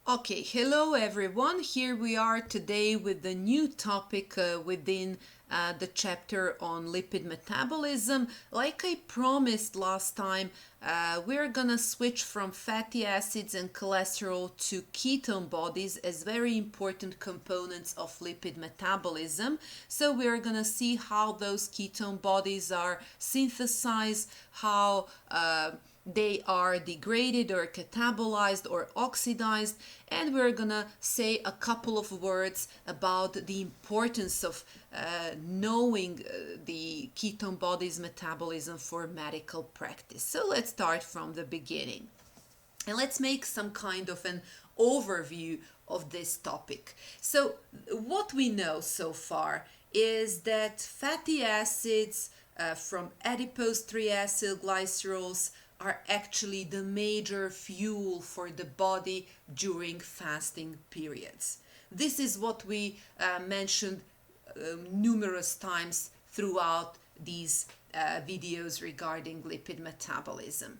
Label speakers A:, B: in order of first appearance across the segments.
A: Okay, hello everyone. Here we are today with the new topic within the chapter on lipid metabolism. Like I promised last time, we're gonna switch from fatty acids and cholesterol to ketone bodies as very important components of lipid metabolism. So we're gonna see how those ketone bodies are synthesized, how they are degraded or catabolized or oxidized, and we're gonna say a couple of words about the importance of knowing the ketone body's metabolism for medical practice. So let's start from the beginning and let's make some kind of an overview of this topic. So what we know so far is that fatty acids from adipose 3-acylglycerols are actually the major fuel for the body during fasting periods. This is what we mentioned numerous times throughout these videos regarding lipid metabolism.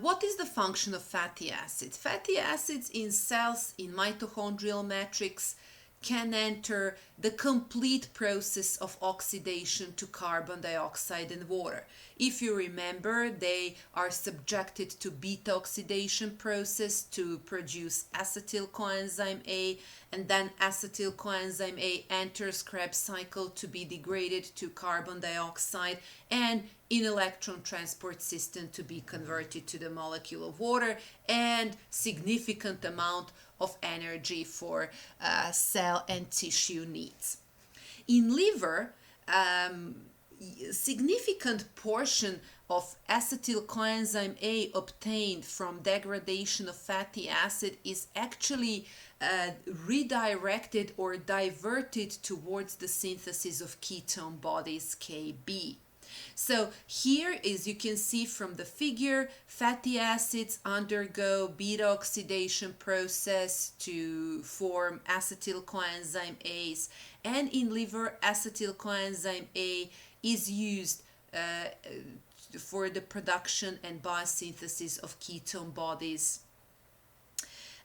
A: What is the function of fatty acids? Fatty acids in cells in mitochondrial matrix can enter the complete process of oxidation to carbon dioxide and water. If you remember, they are subjected to beta oxidation process to produce acetyl coenzyme A, and then acetyl coenzyme A enters Krebs cycle to be degraded to carbon dioxide and in electron transport system to be converted to the molecule of water, and significant amount of energy for cell and tissue needs. In liver, significant portion of acetyl coenzyme A obtained from degradation of fatty acid is actually redirected or diverted towards the synthesis of ketone bodies Kb. So here, as you can see from the figure, fatty acids undergo beta oxidation process to form acetyl coenzyme A's, and in liver, acetyl coenzyme A is used for the production and biosynthesis of ketone bodies.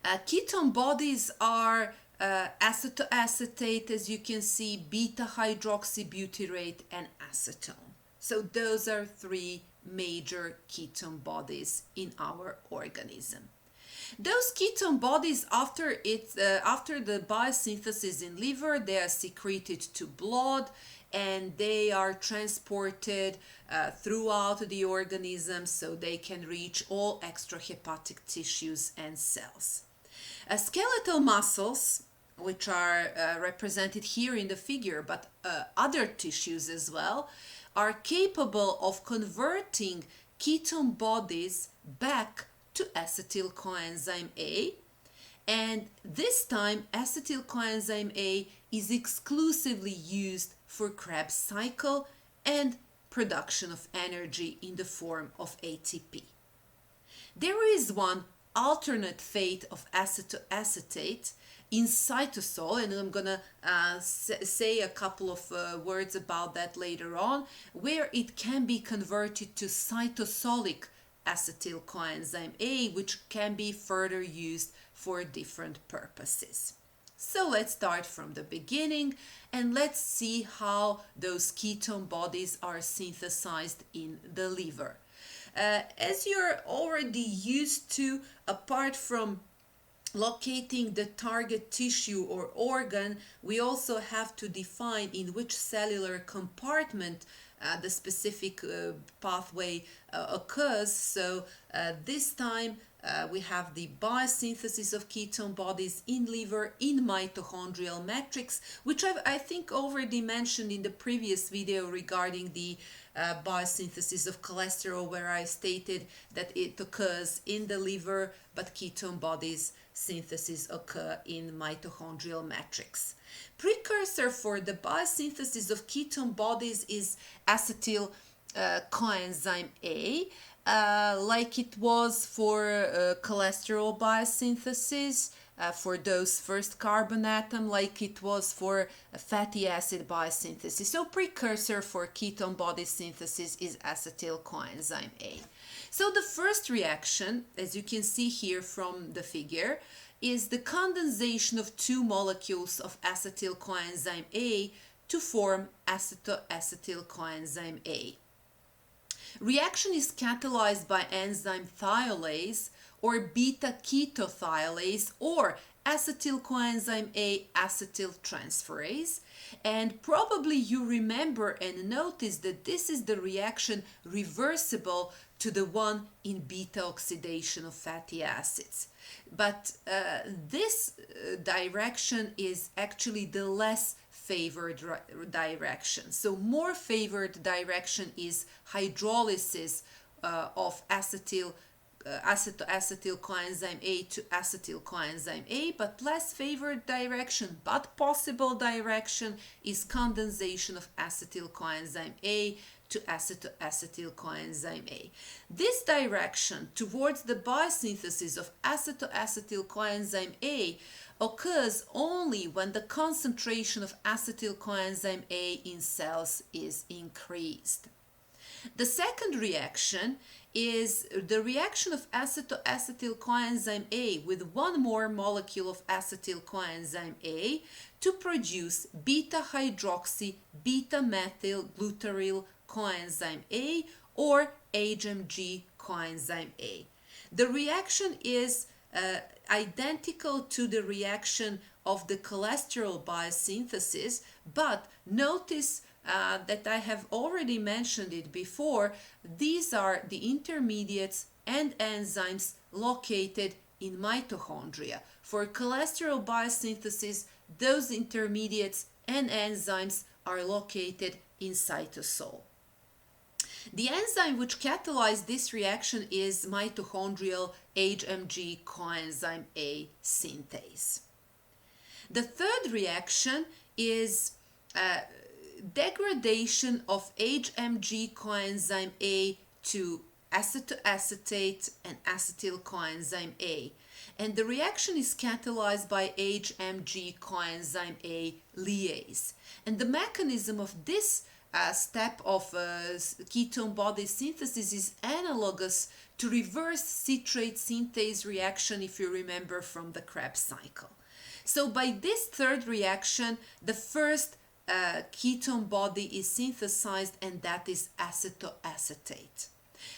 A: Ketone bodies are acetoacetate, as you can see, beta hydroxybutyrate, and acetone. So those are three major ketone bodies in our organism. Those ketone bodies, after the biosynthesis in liver, they are secreted to blood and they are transported throughout the organism so they can reach all extrahepatic tissues and cells. Skeletal muscles, which are represented here in the figure, but other tissues as well, are capable of converting ketone bodies back to acetyl coenzyme A, and this time acetyl coenzyme A is exclusively used for Krebs cycle and production of energy in the form of ATP. There is one alternate fate of acetoacetate in cytosol, and I'm gonna say a couple of words about that later on, where it can be converted to cytosolic acetyl coenzyme A, which can be further used for different purposes. So let's start from the beginning and let's see how those ketone bodies are synthesized in the liver. As you're already used to, apart from locating the target tissue or organ, we also have to define in which cellular compartment the specific pathway occurs. So this time we have the biosynthesis of ketone bodies in liver in mitochondrial matrix, which I think already mentioned in the previous video regarding the biosynthesis of cholesterol, where I stated that it occurs in the liver, but ketone bodies synthesis occur in mitochondrial matrix. Precursor for the biosynthesis of ketone bodies is acetyl coenzyme A, like it was for cholesterol biosynthesis, for those first carbon atom, like it was for fatty acid biosynthesis. So precursor for ketone body synthesis is acetyl coenzyme A. So the first reaction, as you can see here from the figure, is the condensation of two molecules of acetyl coenzyme A to form acetoacetyl coenzyme A. Reaction is catalyzed by enzyme thiolase or beta-ketothiolase or acetyl coenzyme A acetyltransferase, and probably you remember and notice that this is the reaction reversible to the one in beta oxidation of fatty acids. But this direction is actually the less favored direction. So more favored direction is hydrolysis of acetoacetyl coenzyme A to acetyl coenzyme A, but less favored direction, but possible direction, is condensation of acetyl coenzyme A to acetoacetyl coenzyme A. This direction towards the biosynthesis of acetoacetyl coenzyme A occurs only when the concentration of acetyl coenzyme A in cells is increased. The second reaction is the reaction of acetoacetyl coenzyme A with one more molecule of acetyl coenzyme A to produce beta-hydroxy beta-methyl glutaryl coenzyme A or HMG coenzyme A. The reaction is identical to the reaction of the cholesterol biosynthesis, but notice that I have already mentioned it before. These are the intermediates and enzymes located in mitochondria. For cholesterol biosynthesis, those intermediates and enzymes are located in cytosol. The enzyme which catalyzes this reaction is mitochondrial HMG coenzyme A synthase. The third reaction is degradation of HMG coenzyme A to acetoacetate and acetyl coenzyme A. And the reaction is catalyzed by HMG coenzyme A liase. And the mechanism of this step of ketone body synthesis is analogous to reverse citrate synthase reaction, if you remember from the Krebs cycle. So by this third reaction, the first ketone body is synthesized, and that is acetoacetate.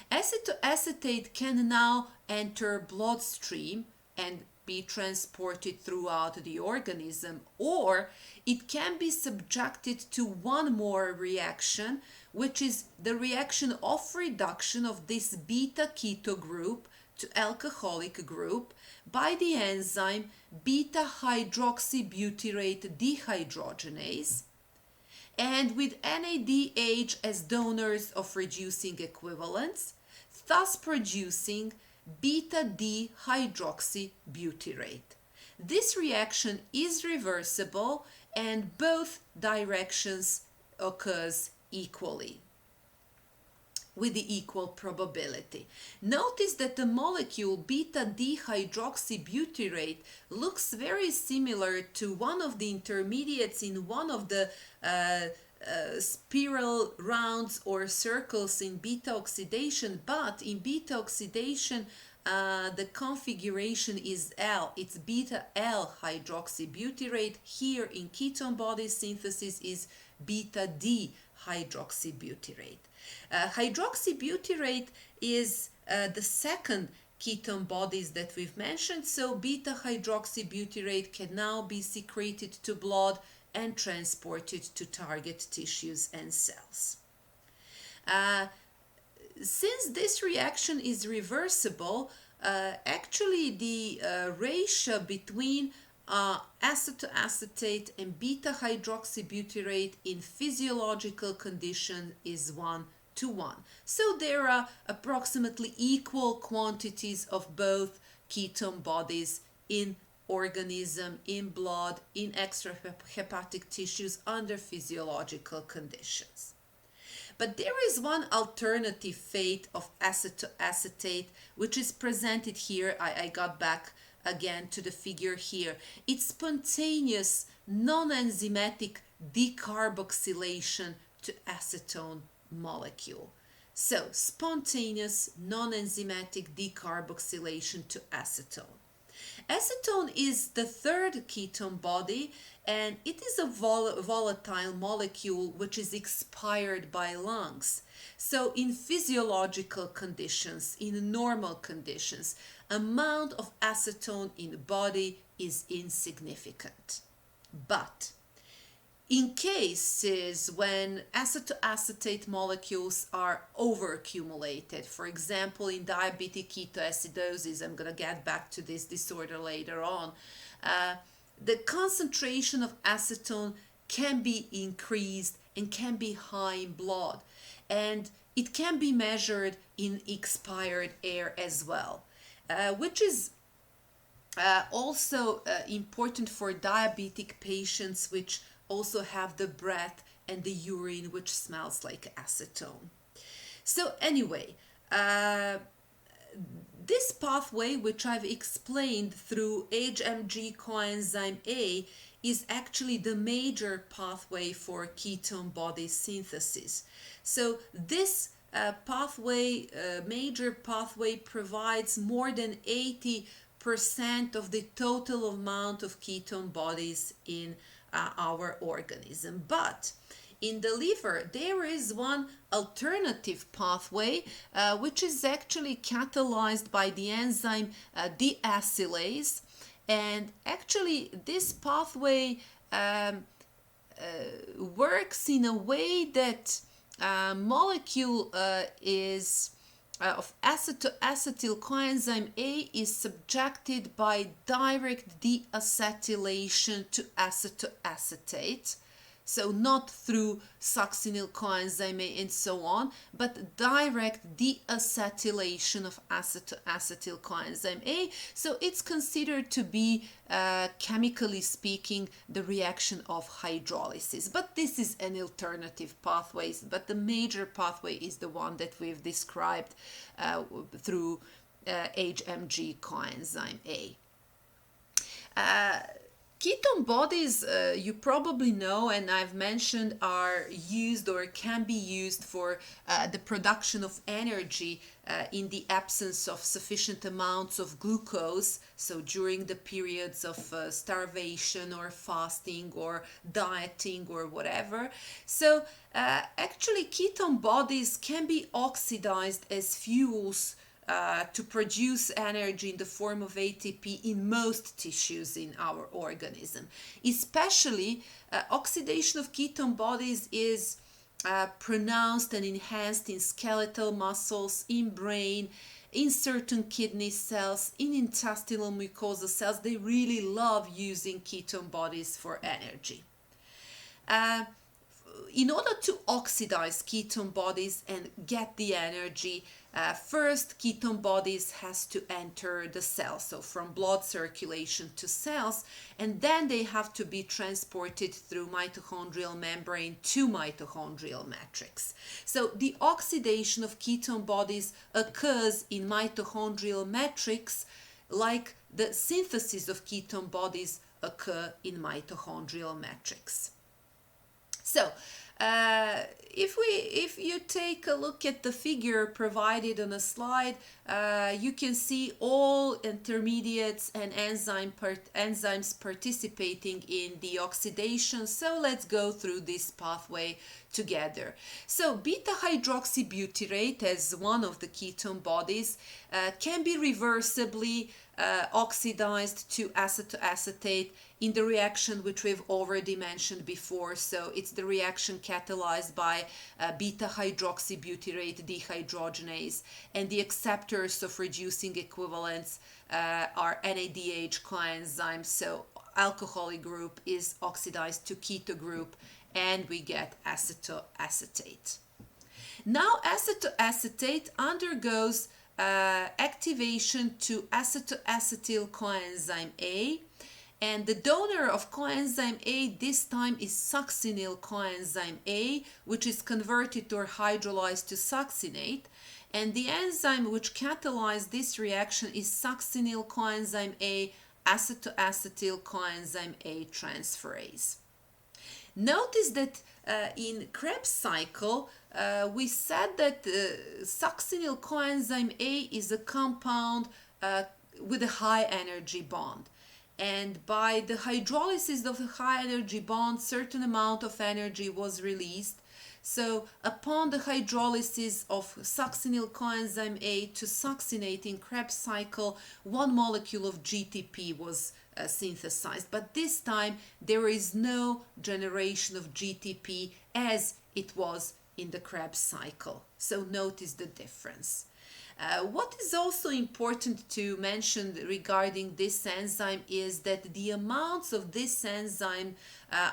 A: Acetoacetate can now enter bloodstream and be transported throughout the organism, or it can be subjected to one more reaction, which is the reaction of reduction of this beta-keto group to alcoholic group by the enzyme beta-hydroxybutyrate dehydrogenase, and with NADH as donors of reducing equivalents, thus producing beta-D-hydroxybutyrate. This reaction is reversible and both directions occurs equally with the equal probability. Notice that the molecule beta-D-hydroxybutyrate looks very similar to one of the intermediates in one of the spiral rounds or circles in beta oxidation, but in beta oxidation the configuration is L. It's beta L hydroxybutyrate. Here in ketone body synthesis is beta D hydroxybutyrate. Hydroxybutyrate is the second ketone bodies that we've mentioned, so beta hydroxybutyrate can now be secreted to blood and transported to target tissues and cells. Since this reaction is reversible, actually the ratio between acetoacetate and beta hydroxybutyrate in physiological condition is 1:1. So there are approximately equal quantities of both ketone bodies in organism, in blood, in extrahepatic tissues under physiological conditions. But there is one alternative fate of acetoacetate which is presented here. I got back again to the figure here. It's spontaneous non-enzymatic decarboxylation to acetone molecule. So, spontaneous non-enzymatic decarboxylation to acetone. Acetone is the third ketone body, and it is a volatile molecule which is expired by lungs. So in physiological conditions, in normal conditions, amount of acetone in the body is insignificant. But in cases when acetoacetate molecules are overaccumulated, for example, in diabetic ketoacidosis, I'm going to get back to this disorder later on, the concentration of acetone can be increased and can be high in blood. And it can be measured in expired air as well, which is also important for diabetic patients which also have the breath and the urine which smells like acetone. So anyway, this pathway which I've explained through HMG coenzyme A is actually the major pathway for ketone body synthesis. So this major pathway provides more than 80% of the total amount of ketone bodies in our organism. But in the liver, there is one alternative pathway which is actually catalyzed by the enzyme deacylase. And actually, this pathway works in a way that molecule of acetoacetyl coenzyme A is subjected by direct deacetylation to acetoacetate. So not through succinyl coenzyme A and so on, but direct deacetylation of acetoacetyl coenzyme A. So it's considered to be, chemically speaking, the reaction of hydrolysis. But this is an alternative pathway, but the major pathway is the one that we've described through HMG coenzyme A. Ketone bodies, you probably know, and I've mentioned, are used or can be used for the production of energy in the absence of sufficient amounts of glucose. So during the periods of starvation or fasting or dieting or whatever. So actually ketone bodies can be oxidized as fuels to produce energy in the form of ATP in most tissues in our organism. Especially oxidation of ketone bodies is pronounced and enhanced in skeletal muscles, in brain, in certain kidney cells, in intestinal mucosa cells. They really love using ketone bodies for energy. In order to oxidize ketone bodies and get the energy, first ketone bodies has to enter the cell, so from blood circulation to cells, and then they have to be transported through mitochondrial membrane to mitochondrial matrix. So the oxidation of ketone bodies occurs in mitochondrial matrix like the synthesis of ketone bodies occur in mitochondrial matrix. So, if you take a look at the figure provided on a slide, you can see all intermediates and enzymes participating in the oxidation. So let's go through this pathway together. So beta-hydroxybutyrate, as one of the ketone bodies, can be reversibly oxidized to acetoacetate in the reaction which we've already mentioned before. So it's the reaction catalyzed by beta-hydroxybutyrate dehydrogenase, and the acceptors of reducing equivalents are NADH coenzymes. So alcoholic group is oxidized to keto group and we get acetoacetate. Now acetoacetate undergoes activation to acetoacetyl coenzyme A, and the donor of coenzyme A this time is succinyl coenzyme A, which is converted or hydrolyzed to succinate, and the enzyme which catalyzes this reaction is succinyl coenzyme A acetoacetyl coenzyme A transferase. Notice that in Krebs cycle, we said that succinyl coenzyme A is a compound with a high energy bond. And by the hydrolysis of the high energy bond, certain amount of energy was released. So upon the hydrolysis of succinyl coenzyme A to succinate in Krebs cycle, one molecule of GTP was synthesized. But this time there is no generation of GTP as it was in the Krebs cycle. So notice the difference. What is also important to mention regarding this enzyme is that the amounts of this enzyme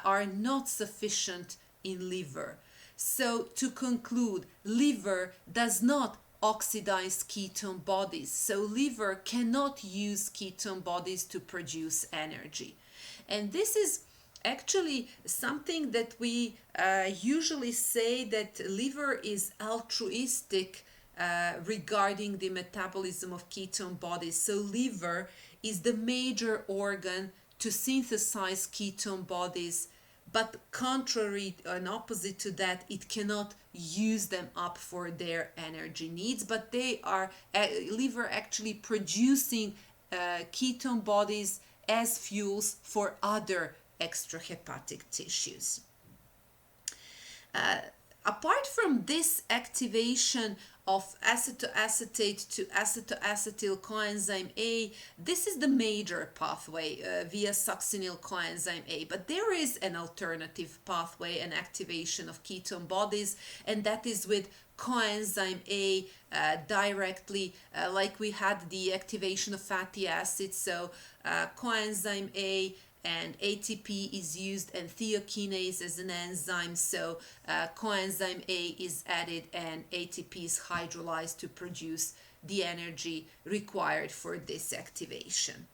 A: are not sufficient in liver. So to conclude, liver does not oxidize ketone bodies. So liver cannot use ketone bodies to produce energy. And this is actually something that we usually say that liver is altruistic regarding the metabolism of ketone bodies. So liver is the major organ to synthesize ketone bodies, but contrary and opposite to that, it cannot use them up for their energy needs, but they are liver actually producing ketone bodies as fuels for other extrahepatic tissues. Apart from this activation of acetoacetate to acetoacetyl coenzyme A, this is the major pathway via succinyl coenzyme A. But there is an alternative pathway and activation of ketone bodies, and that is with coenzyme A directly, like we had the activation of fatty acids. So coenzyme A and ATP is used, and thiokinase as an enzyme. So coenzyme A is added and ATP is hydrolyzed to produce the energy required for this activation.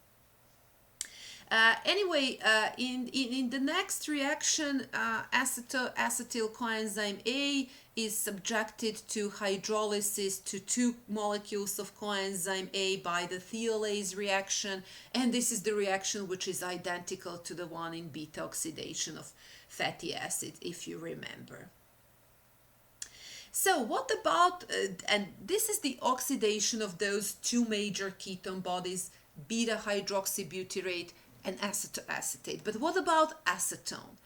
A: Anyway, in the next reaction, acetoacetyl coenzyme A is subjected to hydrolysis to 2 molecules of coenzyme A by the thiolase reaction, and this is the reaction which is identical to the one in beta oxidation of fatty acid, if you remember. So what about, and this is the oxidation of those 2 major ketone bodies, beta hydroxybutyrate and acetoacetate. But what about acetone?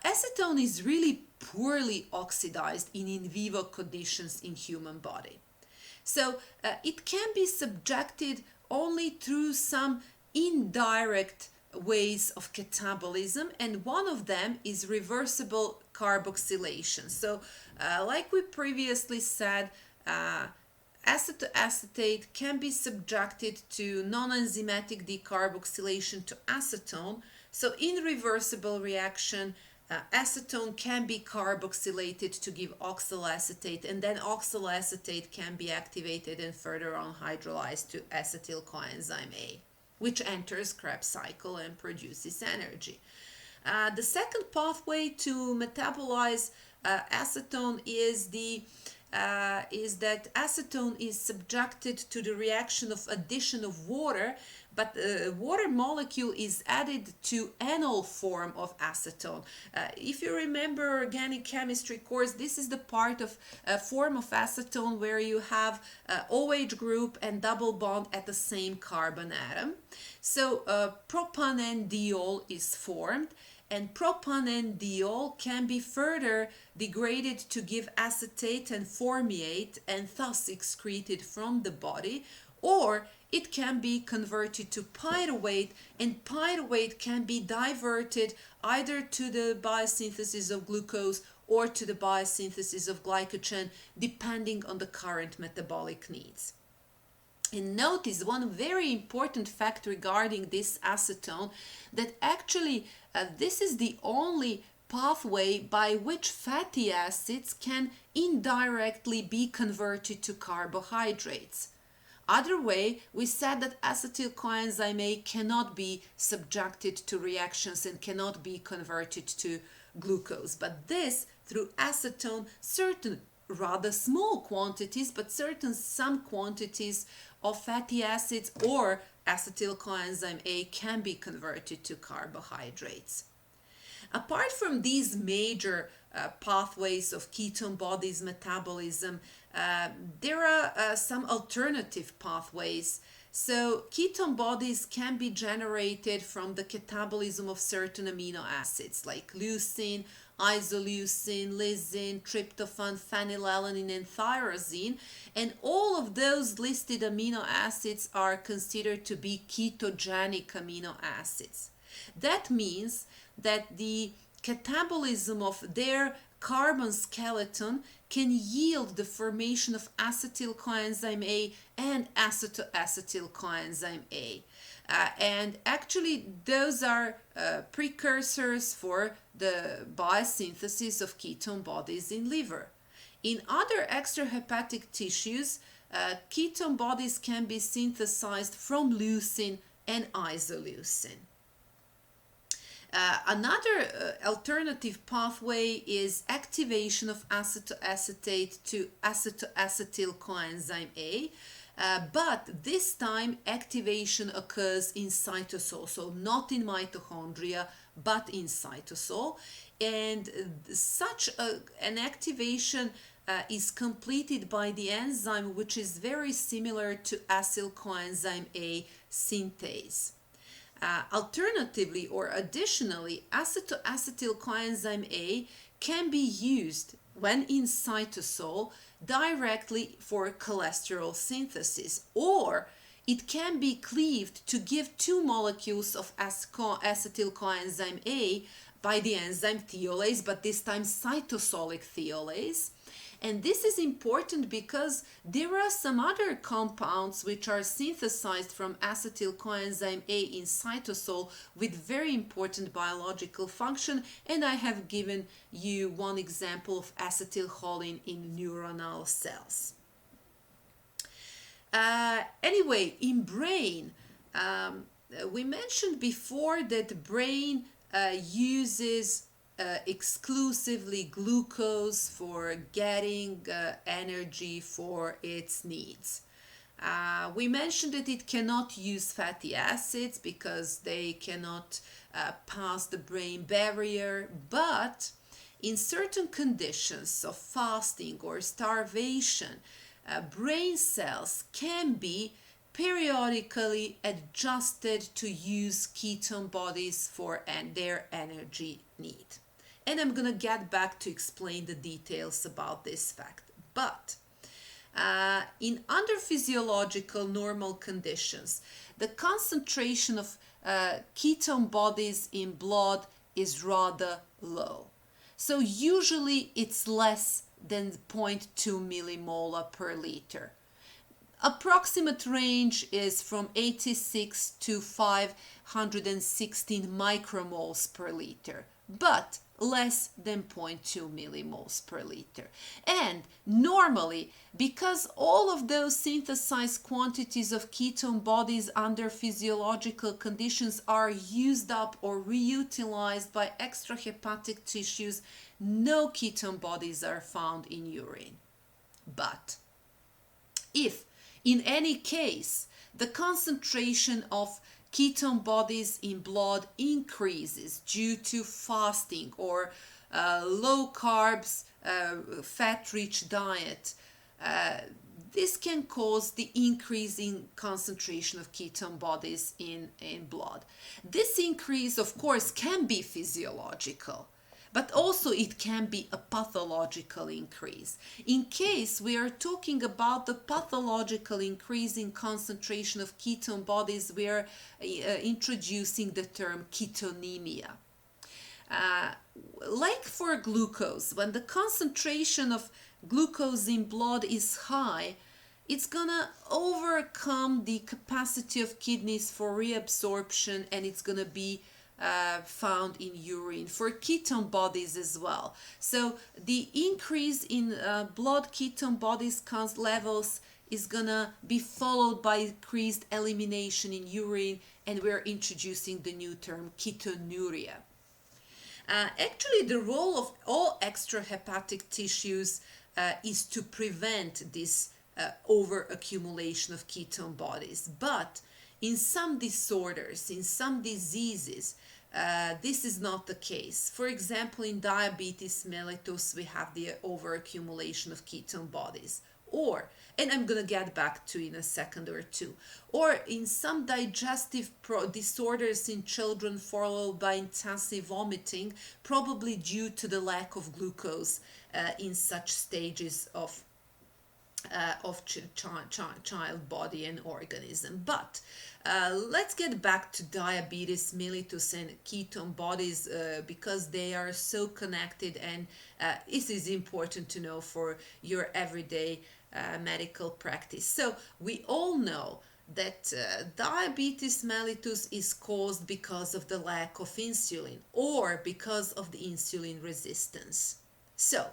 A: Acetone is really poorly oxidized in vivo conditions in human body. So it can be subjected only through some indirect ways of catabolism, and one of them is reversible carboxylation. So like we previously said, acetoacetate can be subjected to non-enzymatic decarboxylation to acetone. So in reversible reaction, acetone can be carboxylated to give oxaloacetate, and then oxaloacetate can be activated and further on hydrolyzed to acetyl coenzyme A, which enters Krebs cycle and produces energy. The second pathway to metabolize acetone is that acetone is subjected to the reaction of addition of water, but the water molecule is added to enol form of acetone. If you remember organic chemistry course, this is the part of form of acetone where you have OH group and double bond at the same carbon atom. So propanendiol is formed, and propanendiol can be further degraded to give acetate and formiate and thus excreted from the body, or it can be converted to pyruvate, and pyruvate can be diverted either to the biosynthesis of glucose or to the biosynthesis of glycogen, depending on the current metabolic needs. And notice one very important fact regarding this acetone, that actually this is the only pathway by which fatty acids can indirectly be converted to carbohydrates. Other way, we said that acetyl coenzyme A cannot be subjected to reactions and cannot be converted to glucose. But this, through acetone, certain rather small quantities, but some quantities of fatty acids or acetyl coenzyme A can be converted to carbohydrates. Apart from these major pathways of ketone bodies metabolism, there are some alternative pathways. So ketone bodies can be generated from the catabolism of certain amino acids like leucine, isoleucine, lysine, tryptophan, phenylalanine, and tyrosine. And all of those listed amino acids are considered to be ketogenic amino acids. That means that the catabolism of their carbon skeleton can yield the formation of acetyl coenzyme A and acetoacetyl coenzyme A. And actually, those are precursors for the biosynthesis of ketone bodies in liver. In other extrahepatic tissues, ketone bodies can be synthesized from leucine and isoleucine. Another alternative pathway is activation of acetoacetate to acetoacetyl coenzyme A, but this time activation occurs in cytosol, so not in mitochondria, but in cytosol. And such an activation is completed by the enzyme which is very similar to acyl coenzyme A synthase. Alternatively or additionally, acetoacetyl coenzyme A can be used when in cytosol directly for cholesterol synthesis, or it can be cleaved to give two molecules of acetyl coenzyme A by the enzyme thiolase, but this time cytosolic thiolase. And this is important because there are some other compounds which are synthesized from acetyl coenzyme A in cytosol with very important biological function, and I have given you one example of acetylcholine in neuronal cells. Anyway, in brain, we mentioned before that the brain uses exclusively glucose for getting energy for its needs. We mentioned that it cannot use fatty acids because they cannot pass the brain barrier, but in certain conditions of fasting or starvation, brain cells can be periodically adjusted to use ketone bodies for their energy need. And I'm going to get back to explain the details about this fact. But in under physiological normal conditions, the concentration of ketone bodies in blood is rather low. So usually it's less than 0.2 millimolar per liter. Approximate range is from 86 to 516 micromoles per liter, but less than 0.2 millimoles per liter. And normally, because all of those synthesized quantities of ketone bodies under physiological conditions are used up or reutilized by extrahepatic tissues, no ketone bodies are found in urine. But if in any case the concentration of ketone bodies in blood increases due to fasting or low carbs, fat-rich diet, this can cause the increase in concentration of ketone bodies in blood. This increase, of course, can be physiological, but also it can be a pathological increase. In case we are talking about the pathological increase in concentration of ketone bodies, we are introducing the term ketonemia. Like for glucose, when the concentration of glucose in blood is high, it's gonna overcome the capacity of kidneys for reabsorption, and it's gonna be found in urine for ketone bodies as well. So the increase in blood ketone bodies levels is gonna be followed by increased elimination in urine, and we're introducing the new term ketonuria. Actually, the role of all extrahepatic tissues is to prevent this overaccumulation of ketone bodies, but in some disorders, in some diseases, this is not the case. For example, in diabetes mellitus, we have the overaccumulation of ketone bodies. Or, and I'm going to get back to in a second or two, or in some digestive disorders in children followed by intensive vomiting, probably due to the lack of glucose in such stages of child body and organism. But let's get back to diabetes mellitus and ketone bodies because they are so connected, and this is important to know for your everyday medical practice. So we all know that diabetes mellitus is caused because of the lack of insulin or because of the insulin resistance. So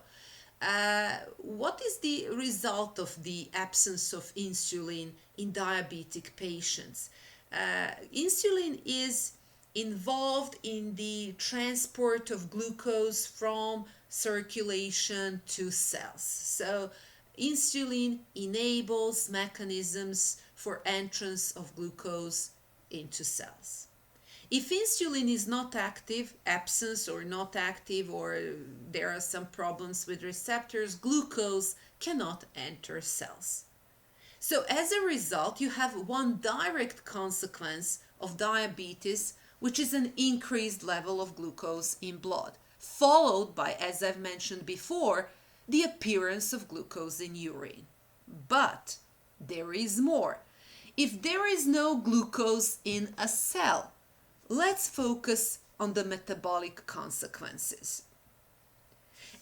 A: what is the result of the absence of insulin in diabetic patients? Insulin is involved in the transport of glucose from circulation to cells. So insulin enables mechanisms for entrance of glucose into cells. If insulin is not active, absence or not active, or there are some problems with receptors, glucose cannot enter cells. So as a result, you have one direct consequence of diabetes, which is an increased level of glucose in blood, followed by, as I've mentioned before, the appearance of glucose in urine. But there is more. If there is no glucose in a cell, let's focus on the metabolic consequences.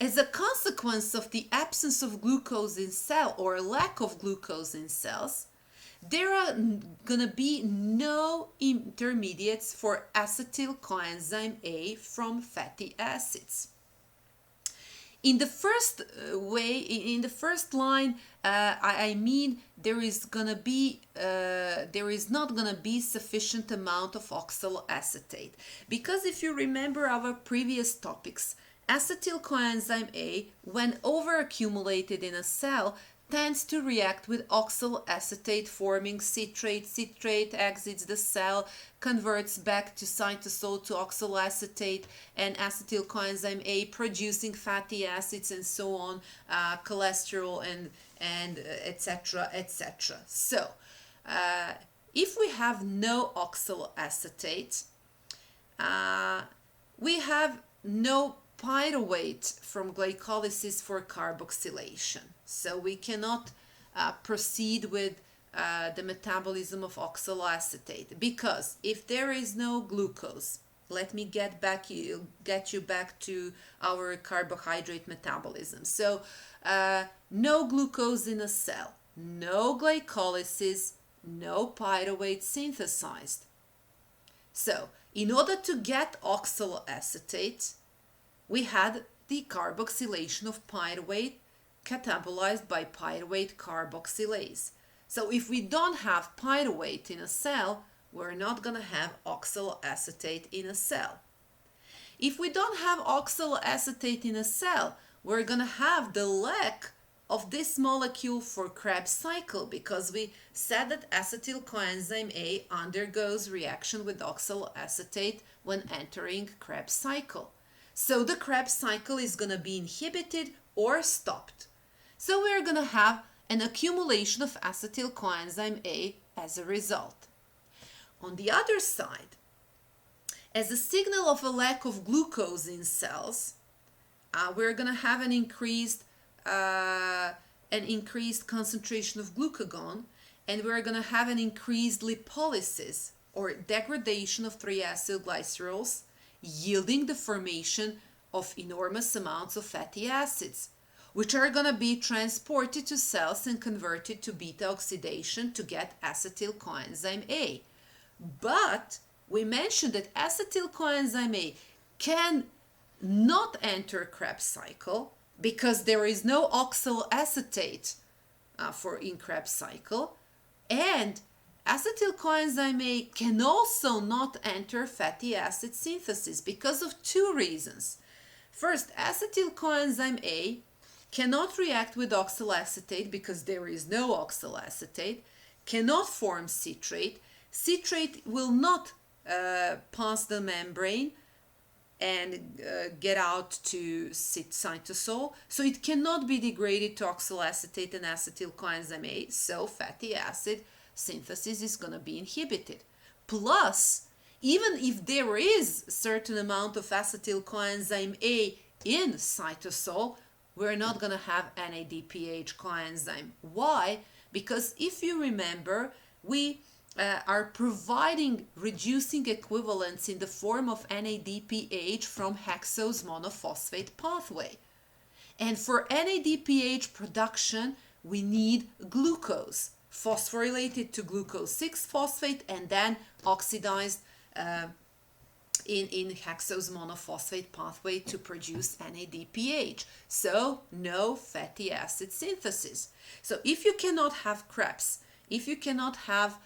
A: As a consequence of the absence of glucose in cell or lack of glucose in cells, there are going to be no intermediates for acetyl coenzyme A from fatty acids. In the first line, I mean there is not gonna be sufficient amount of oxaloacetate, because if you remember our previous topics, acetyl coenzyme A, when overaccumulated in a cell, tends to react with oxaloacetate, forming citrate. Citrate exits the cell, converts back to cytosol to oxaloacetate, and acetyl coenzyme A producing fatty acids and so on, cholesterol and etc. etc. So if we have no oxaloacetate, we have no pyruvate from glycolysis for carboxylation. So we cannot proceed with the metabolism of oxaloacetate, because if there is no glucose, let me get you back to our carbohydrate metabolism. So no glucose in a cell, no glycolysis, no pyruvate synthesized. So in order to get oxaloacetate, we had the carboxylation of pyruvate catabolized by pyruvate carboxylase. So if we don't have pyruvate in a cell, we're not going to have oxaloacetate in a cell. If we don't have oxaloacetate in a cell, we're going to have the lack of this molecule for Krebs cycle, because we said that acetyl coenzyme A undergoes reaction with oxaloacetate when entering Krebs cycle. So the Krebs cycle is going to be inhibited or stopped. So we're going to have an accumulation of acetyl coenzyme A as a result. On the other side, as a signal of a lack of glucose in cells, we're going to have an increased concentration of glucagon, and we're going to have an increased lipolysis or degradation of 3-acylglycerols, yielding the formation of enormous amounts of fatty acids, which are going to be transported to cells and converted to beta oxidation to get acetyl coenzyme A. But we mentioned that acetyl coenzyme A can not enter Krebs cycle because there is no oxaloacetate in Krebs cycle, and acetyl coenzyme A can also not enter fatty acid synthesis because of two reasons. First, acetyl coenzyme A cannot react with oxaloacetate because there is no oxaloacetate, cannot form citrate. Citrate will not pass the membrane and get out to cytosol. So it cannot be degraded to oxaloacetate and acetyl coenzyme A, so fatty acid synthesis is going to be inhibited. Plus, even if there is a certain amount of acetyl coenzyme A in cytosol, we're not going to have NADPH coenzyme. Why? Because if you remember, we are providing reducing equivalents in the form of NADPH from hexose monophosphate pathway. And for NADPH production, we need glucose, phosphorylated to glucose 6-phosphate and then oxidized in hexose monophosphate pathway to produce NADPH. So no fatty acid synthesis. So if you cannot have Krebs, if you cannot have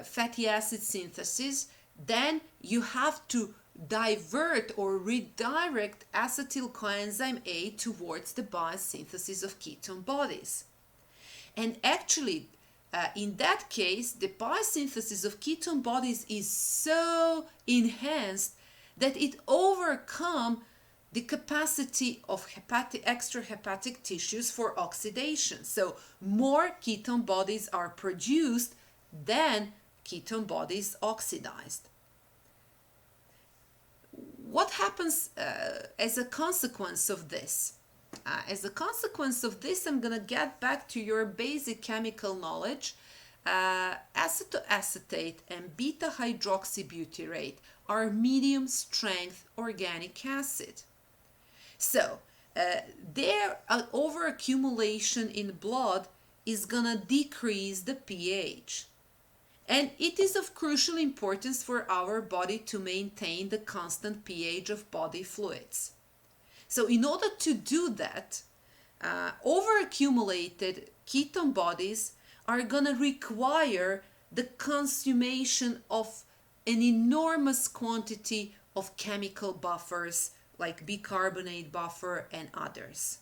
A: fatty acid synthesis, then you have to divert or redirect acetyl coenzyme A towards the biosynthesis of ketone bodies. And actually, in that case, the biosynthesis of ketone bodies is so enhanced that it overcomes the capacity of extrahepatic tissues for oxidation. So more ketone bodies are produced than ketone bodies oxidized. What happens as a consequence of this? As a consequence of this, I'm going to get back to your basic chemical knowledge. Acetoacetate and beta-hydroxybutyrate are medium strength organic acid. So their overaccumulation in blood is going to decrease the pH. And it is of crucial importance for our body to maintain the constant pH of body fluids. So in order to do that, overaccumulated ketone bodies are going to require the consummation of an enormous quantity of chemical buffers like bicarbonate buffer and others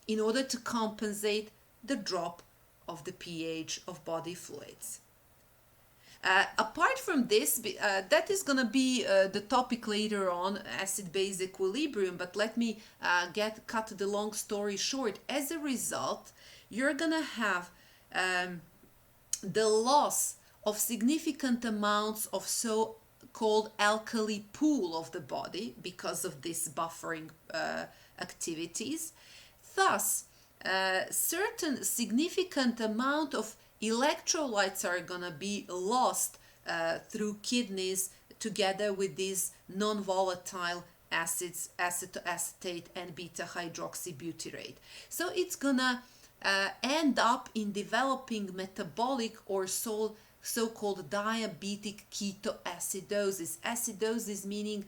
A: in order to compensate the drop of the pH of body fluids. Apart from this, that is going to be the topic later on, acid-base equilibrium, but let me cut the long story short. As a result, you're going to have the loss of significant amounts of so-called alkali pool of the body because of these buffering activities. Thus, certain significant amount of electrolytes are going to be lost through kidneys together with these non-volatile acids, acetoacetate and beta-hydroxybutyrate. So it's going to end up in developing metabolic or so-called diabetic ketoacidosis. Acidosis meaning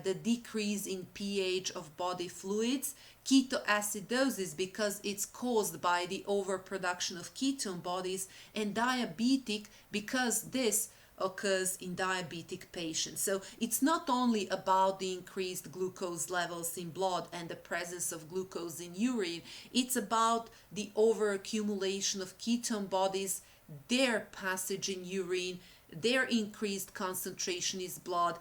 A: the decrease in pH of body fluids. Ketoacidosis because it's caused by the overproduction of ketone bodies, and diabetic because this occurs in diabetic patients. So it's not only about the increased glucose levels in blood and the presence of glucose in urine, it's about the overaccumulation of ketone bodies, their passage in urine, their increased concentration in blood,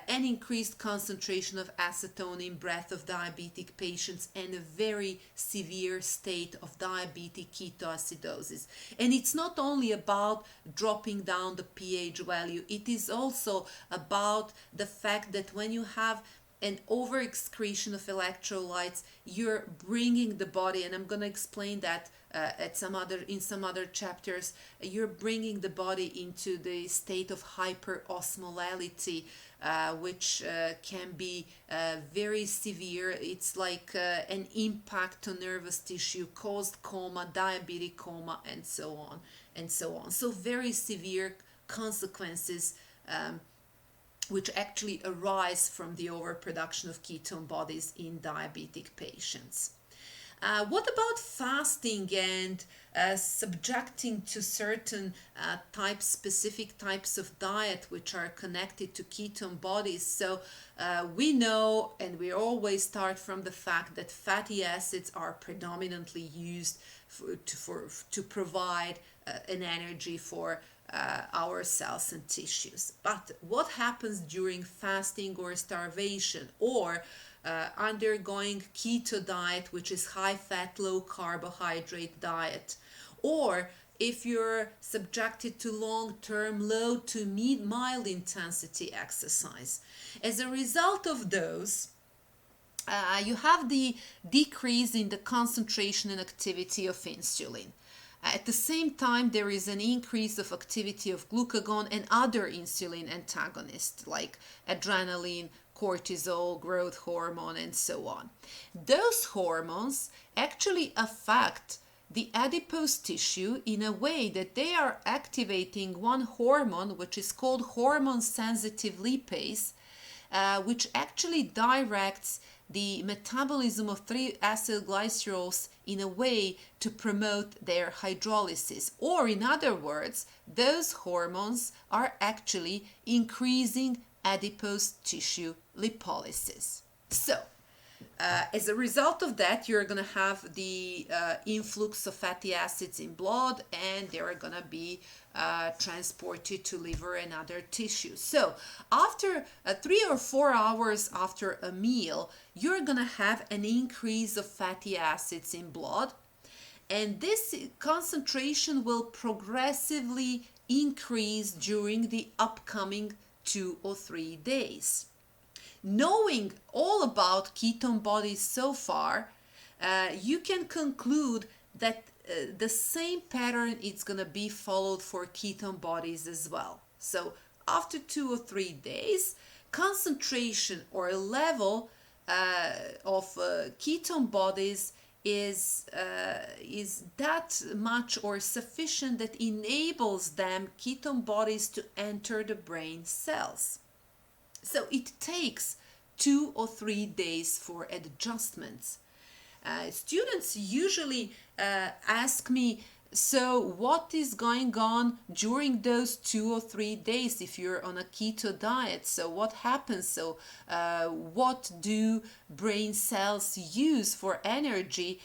A: an increased concentration of acetone in breath of diabetic patients, and a very severe state of diabetic ketoacidosis. And it's not only about dropping down the pH value, it is also about the fact that when you have an overexcretion of electrolytes, you're bringing the body, and I'm going to explain that in some other chapters, you're bringing the body into the state of hyperosmolality, which can be very severe. It's like an impact on nervous tissue, caused coma, diabetic coma, and so on and so on. So very severe consequences which actually arise from the overproduction of ketone bodies in diabetic patients. What about fasting and subjecting to certain specific types of diet which are connected to ketone bodies? So we know, and we always start from the fact that fatty acids are predominantly used to provide an energy for our cells and tissues. But what happens during fasting or starvation, or undergoing keto diet, which is high fat, low carbohydrate diet, or if you're subjected to long-term low to mild intensity exercise? As a result of those, you have the decrease in the concentration and activity of insulin. At the same time, there is an increase of activity of glucagon and other insulin antagonists like adrenaline, cortisol, growth hormone, and so on. Those hormones actually affect the adipose tissue in a way that they are activating one hormone, which is called hormone sensitive lipase, which actually directs the metabolism of 3-acylglycerols in a way to promote their hydrolysis. Or in other words, those hormones are actually increasing adipose tissue lipolysis. So, as a result of that, you're going to have the influx of fatty acids in blood, and they're going to be transported to liver and other tissues. So after 3 or 4 hours after a meal, you're going to have an increase of fatty acids in blood, and this concentration will progressively increase during the upcoming 2 or 3 days. Knowing all about ketone bodies so far, you can conclude that the same pattern is going to be followed for ketone bodies as well. So after 2 or 3 days, concentration or level of ketone bodies is that much or sufficient that enables them, ketone bodies, to enter the brain cells. So it takes 2 or 3 days for adjustments. Students usually ask me, so what is going on during those 2 or 3 days if you're on a keto diet? So what happens? So what do brain cells use for energy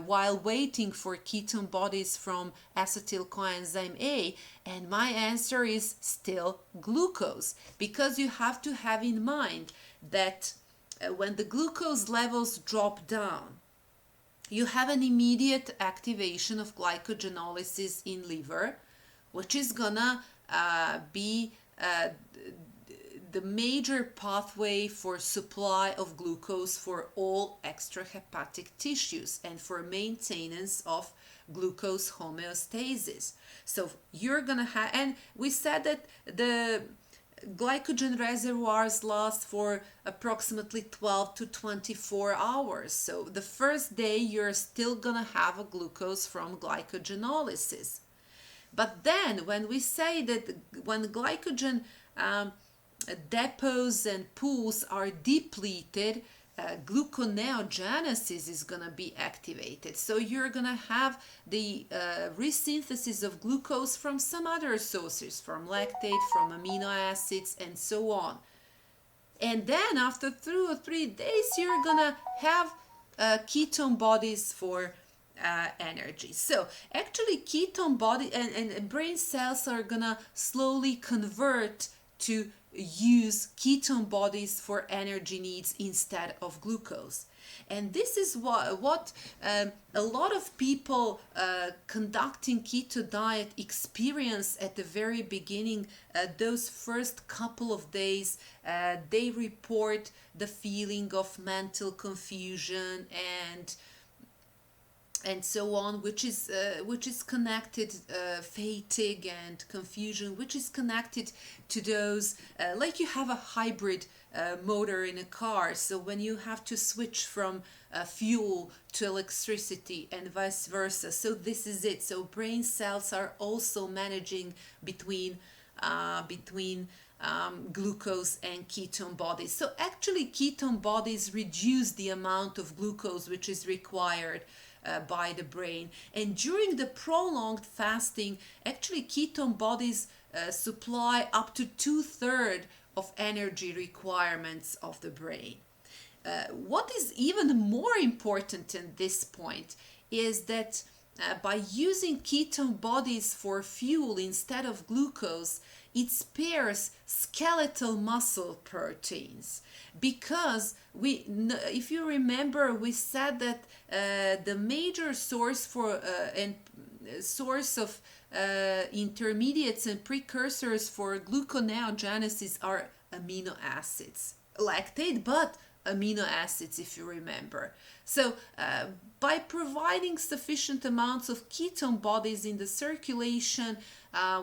A: while waiting for ketone bodies from acetyl coenzyme A? And my answer is still glucose, because you have to have in mind that when the glucose levels drop down, you have an immediate activation of glycogenolysis in liver, which is gonna be the major pathway for supply of glucose for all extrahepatic tissues and for maintenance of glucose homeostasis. So you're gonna have, and we said that the glycogen reservoirs last for approximately 12 to 24 hours. So the first day you're still gonna have a glucose from glycogenolysis. But then when we say that when glycogen depots and pools are depleted, gluconeogenesis is going to be activated. So you're going to have the resynthesis of glucose from some other sources, from lactate, from amino acids, and so on. And then after 2 or 3 days, you're going to have ketone bodies for energy. So actually ketone body and brain cells are going to slowly convert to use ketone bodies for energy needs instead of glucose. And this is what a lot of people conducting keto diet experience at the very beginning. Those first couple of days, they report the feeling of mental confusion and so on, which is connected, fatigue and confusion, which is connected to those, like you have a hybrid motor in a car. So when you have to switch from fuel to electricity and vice versa. So this is it. So brain cells are also managing between glucose and ketone bodies. So actually ketone bodies reduce the amount of glucose which is required by the brain. And during the prolonged fasting, actually ketone bodies supply up to 2/3 of energy requirements of the brain. What is even more important in this point is that by using ketone bodies for fuel instead of glucose, it spares skeletal muscle proteins, because if you remember, we said that the major source for and source of intermediates and precursors for gluconeogenesis are amino acids, lactate, but amino acids, if you remember. So by providing sufficient amounts of ketone bodies in the circulation,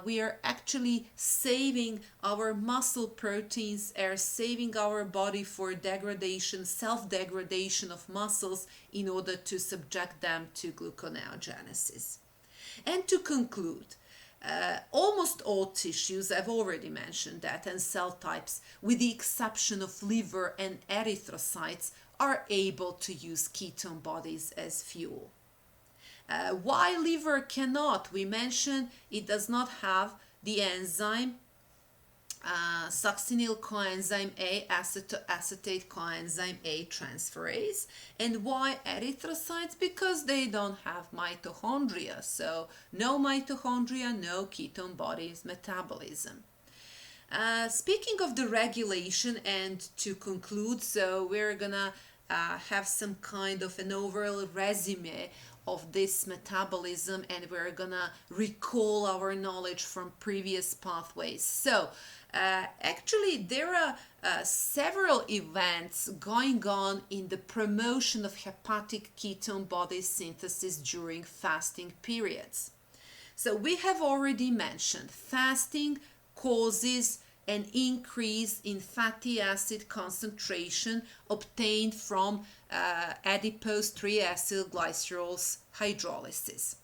A: we are actually saving our muscle proteins, are saving our body for degradation, self-degradation of muscles in order to subject them to gluconeogenesis. And to conclude, almost all tissues, I've already mentioned that, and cell types, with the exception of liver and erythrocytes, are able to use ketone bodies as fuel. Why liver cannot? We mentioned it does not have the enzyme succinyl coenzyme A, acetoacetate coenzyme A transferase. And why erythrocytes? Because they don't have mitochondria. So no mitochondria, no ketone bodies metabolism. Speaking of the regulation, and to conclude, so we're gonna have some kind of an overall resume of this metabolism, and we're gonna recall our knowledge from previous pathways. So actually there are several events going on in the promotion of hepatic ketone body synthesis during fasting periods. So we have already mentioned fasting causes an increase in fatty acid concentration obtained from adipose triacylglycerols hydrolysis.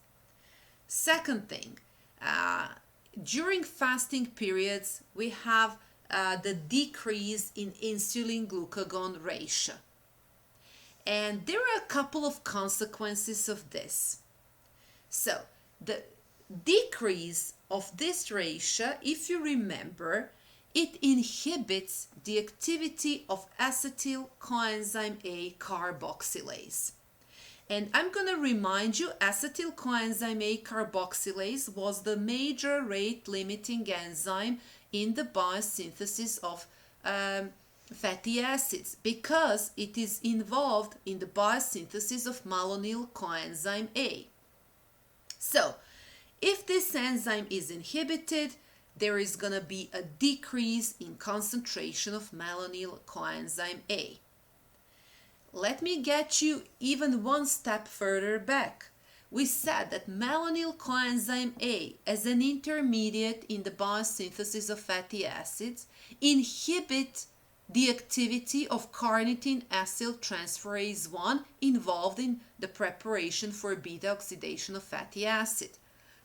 A: Second thing, during fasting periods, we have the decrease in insulin glucagon ratio. And there are a couple of consequences of this. So, the decrease of this ratio, if you remember, it inhibits the activity of acetyl coenzyme A carboxylase. And I'm going to remind you, acetyl coenzyme A carboxylase was the major rate limiting enzyme in the biosynthesis of fatty acids, because it is involved in the biosynthesis of malonyl coenzyme A. So, if this enzyme is inhibited, there is going to be a decrease in concentration of malonyl coenzyme A. Let me get you even one step further back. We said that malonyl coenzyme A, as an intermediate in the biosynthesis of fatty acids, inhibit the activity of carnitine acyltransferase 1 involved in the preparation for beta oxidation of fatty acid.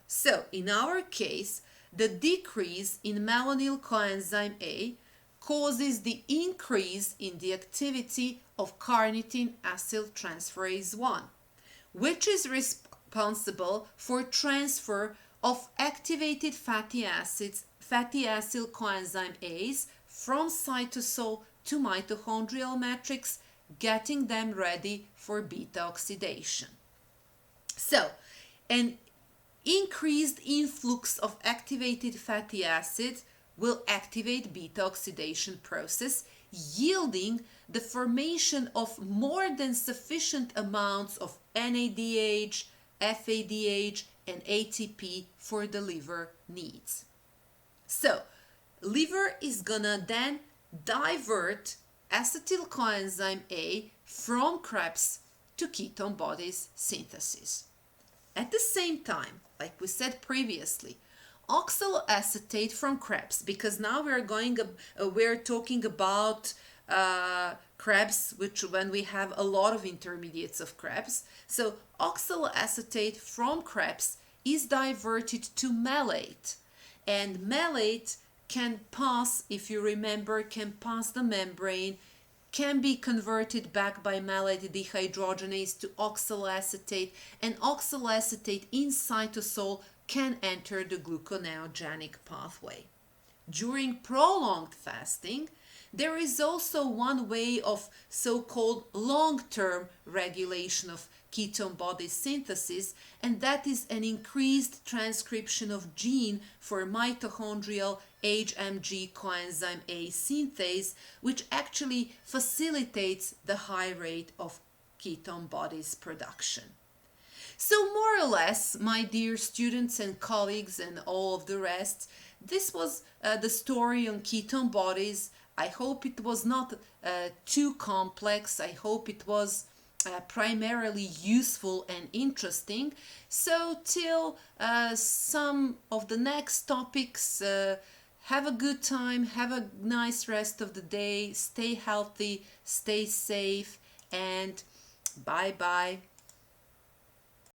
A: So, in our case, the decrease in malonyl coenzyme A causes the increase in the activity of carnitine acyltransferase 1, which is responsible for transfer of activated fatty acids, fatty acyl coenzyme A's, from cytosol to mitochondrial matrix, getting them ready for beta oxidation. So, an increased influx of activated fatty acids will activate beta oxidation process, yielding the formation of more than sufficient amounts of NADH, FADH, and ATP for the liver needs. So, liver is gonna then divert acetyl coenzyme A from Krebs to ketone bodies synthesis. At the same time, like we said previously, oxaloacetate from Krebs, because now we're talking about Krebs, which when we have a lot of intermediates of Krebs. So oxaloacetate from Krebs is diverted to malate, and malate can pass, if you remember, can pass the membrane, can be converted back by malate dehydrogenase to oxaloacetate, and oxaloacetate in cytosol can enter the gluconeogenic pathway. During prolonged fasting, there is also one way of so-called long-term regulation of ketone body synthesis, and that is an increased transcription of gene for mitochondrial HMG coenzyme A synthase, which actually facilitates the high rate of ketone bodies production. So more or less, my dear students and colleagues and all of the rest, this was the story on ketone bodies. I hope it was not too complex. I hope it was primarily useful and interesting. So till some of the next topics, have a good time, have a nice rest of the day, stay healthy, stay safe, and bye bye.